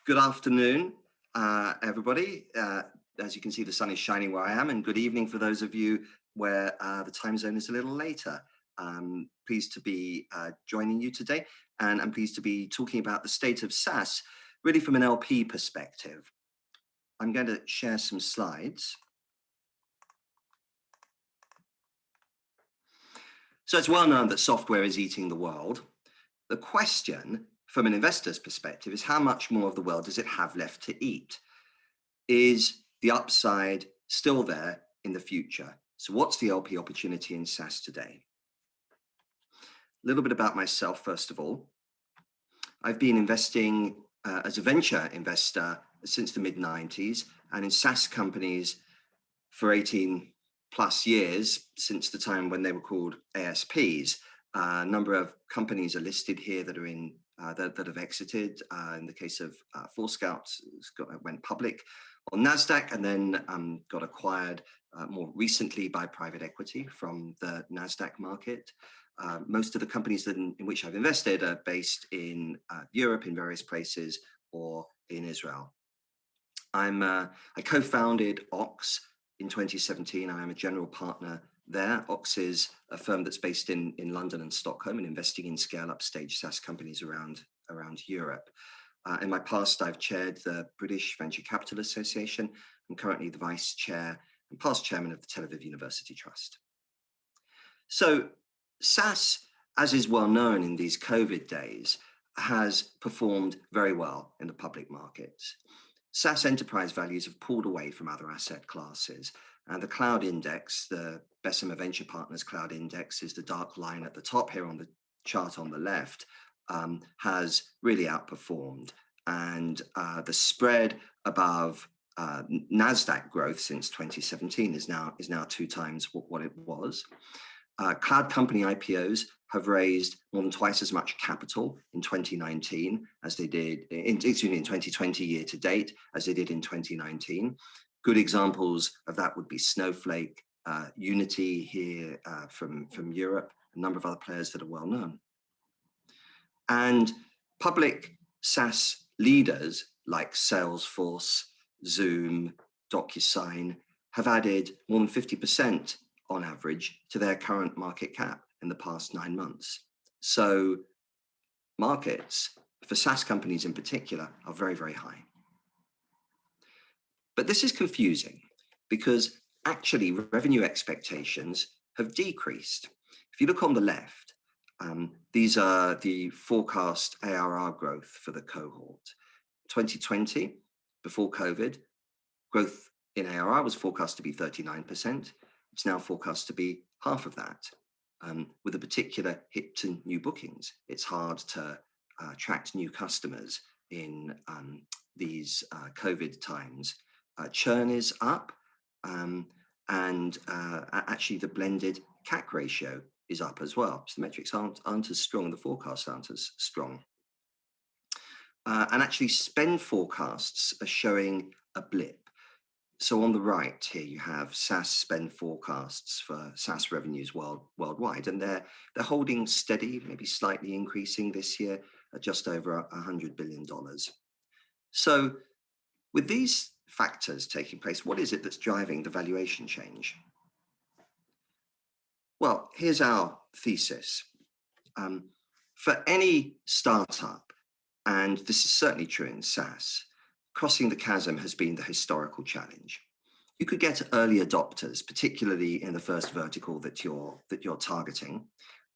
Good afternoon, everybody. As you can see, the sun is shining where I am, and good evening for those of you where the time zone is a little later. Pleased to be joining you today, and I'm pleased to be talking about the state of SaaS, really from an LP perspective. I'm going to share some slides. So it's well known that software is eating the world. The question from an investor's perspective is how much more of the world does it have left to eat? Is the upside still there in the future? So what's the LP opportunity in SaaS today? A little bit about myself, first of all. I've been investing as a venture investor since the mid-90s and in SaaS companies for 18 plus years, since the time when they were called ASPs. A number of companies are listed here that are in that have exited. In the case of Forescout, went public on NASDAQ and then got acquired more recently by private equity from the NASDAQ market. Most of the companies in which I've invested are based in Europe, in various places, or in Israel. I co-founded Ox in 2017. I am a general partner there. Ox is a firm that's based in London and Stockholm and investing in scale-up stage SaaS companies around Europe. In my past, I've chaired the British Venture Capital Association. I'm currently the vice chair and past chairman of the Tel Aviv University Trust. So SaaS, as is well known in these COVID days, has performed very well in the public markets. SaaS enterprise values have pulled away from other asset classes, and the cloud index, the Bessemer Venture Partners Cloud Index, is the dark line at the top here on the chart on the left, has really outperformed. And the spread above NASDAQ growth since 2017 is now 2 times what it was. Cloud company IPOs have raised more than twice as much capital in 2019 as they did in 2020 year to date as they did in 2019. Good examples of that would be Snowflake, Unity here from Europe, a number of other players that are well known. And public SaaS leaders like Salesforce, Zoom, DocuSign have added more than 50% on average to their current market cap in the past 9 months. So markets for SaaS companies in particular are very, very high. But this is confusing because actually revenue expectations have decreased. If you look on the left, these are the forecast ARR growth for the cohort. 2020, before COVID, growth in ARR was forecast to be 39%. It's now forecast to be half of that, with a particular hit to new bookings. It's hard to attract new customers in these COVID times. Churn is up, and actually the blended CAC ratio is up as well. So the metrics aren't as strong, the forecasts aren't as strong. And actually spend forecasts are showing a blip. So on the right here, you have SaaS spend forecasts for SaaS revenues worldwide, and they're holding steady, maybe slightly increasing this year at just over $100 billion. So with these factors taking place, what is it that's driving the valuation change? Well, here's our thesis. For any startup, and this is certainly true in SaaS, crossing the chasm has been the historical challenge. You could get early adopters, particularly in the first vertical that you're targeting,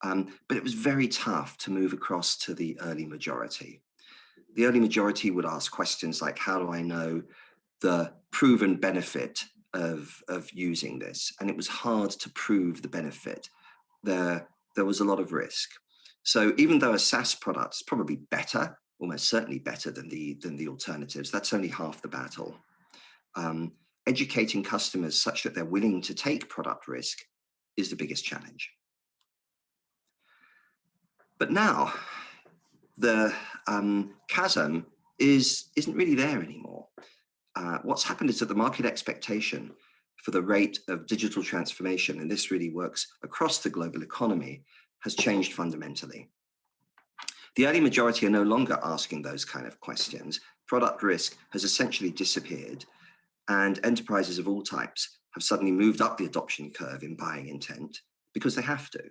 but it was very tough to move across to the early majority. The early majority would ask questions like, how do I know the proven benefit of using this? And it was hard to prove the benefit. There was a lot of risk. So even though a SaaS product is probably better, almost certainly better than the alternatives, that's only half the battle. Educating customers such that they're willing to take product risk is the biggest challenge. But now the chasm isn't really there anymore. What's happened is that the market expectation for the rate of digital transformation, and this really works across the global economy, has changed fundamentally. The early majority are no longer asking those kind of questions. Product risk has essentially disappeared, and enterprises of all types have suddenly moved up the adoption curve in buying intent because they have to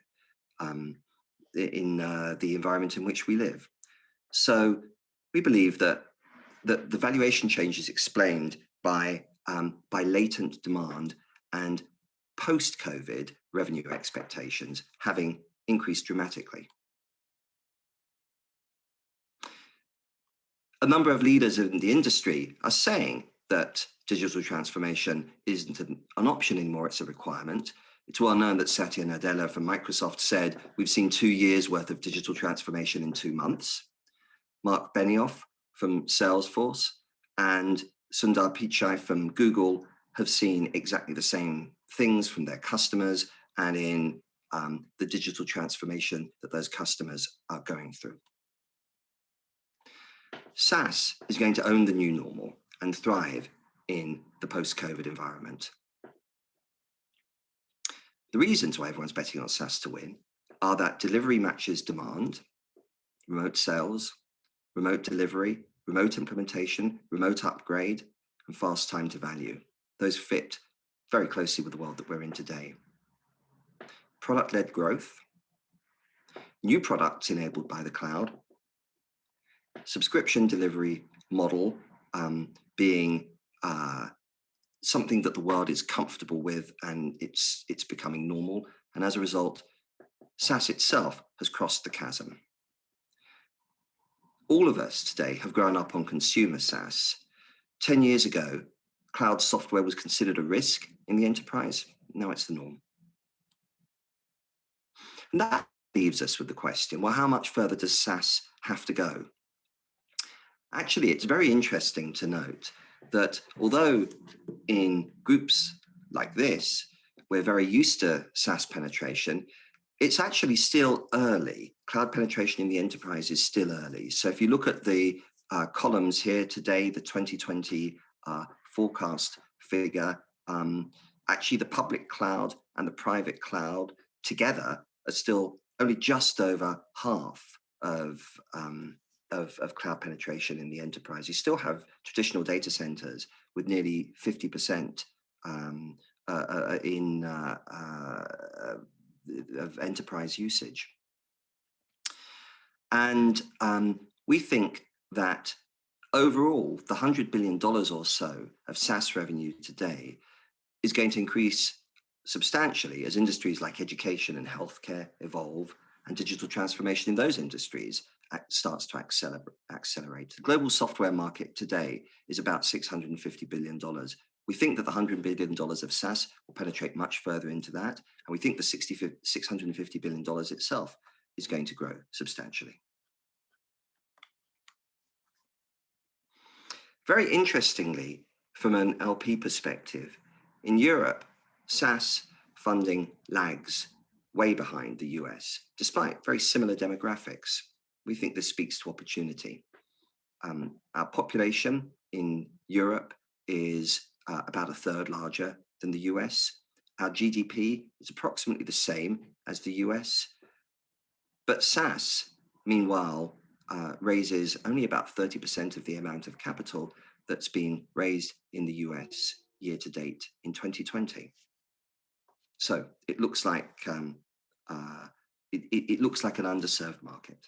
in the environment in which we live. So we believe that the valuation change is explained by latent demand and post-COVID revenue expectations having increased dramatically. A number of leaders in the industry are saying that digital transformation isn't an option anymore, it's a requirement. It's well known that Satya Nadella from Microsoft said, we've seen 2 years worth of digital transformation in 2 months. Mark Benioff from Salesforce and Sundar Pichai from Google have seen exactly the same things from their customers and in the digital transformation that those customers are going through. SaaS is going to own the new normal and thrive in the post-COVID environment. The reasons why everyone's betting on SaaS to win are that delivery matches demand, remote sales, remote delivery, remote implementation, remote upgrade, and fast time to value. Those fit very closely with the world that we're in today. Product-led growth, new products enabled by the cloud, subscription delivery model being something that the world is comfortable with, and it's becoming normal. And as a result, SaaS itself has crossed the chasm. All of us today have grown up on consumer SaaS. 10 years ago, cloud software was considered a risk in the enterprise. Now it's the norm. And that leaves us with the question, well, how much further does SaaS have to go? Actually, it's very interesting to note that although in groups like this, we're very used to SaaS penetration, it's actually still early. Cloud penetration in the enterprise is still early. So if you look at the columns here today, the 2020 forecast figure, actually the public cloud and the private cloud together are still only just over half of cloud penetration in the enterprise. You still have traditional data centers with nearly 50% of enterprise usage. And we think that overall, the $100 billion or so of SaaS revenue today is going to increase substantially as industries like education and healthcare evolve and digital transformation in those industries starts to accelerate. The global software market today is about $650 billion. We think that the $100 billion of SaaS will penetrate much further into that. And we think the $650 billion itself is going to grow substantially. Very interestingly, from an LP perspective, in Europe, SaaS funding lags way behind the US, despite very similar demographics. We think this speaks to opportunity. Our population in Europe is about a third larger than the US. Our GDP is approximately the same as the US. But SaaS, meanwhile, raises only about 30% of the amount of capital that's been raised in the US year to date in 2020. So it looks like it looks like an underserved market.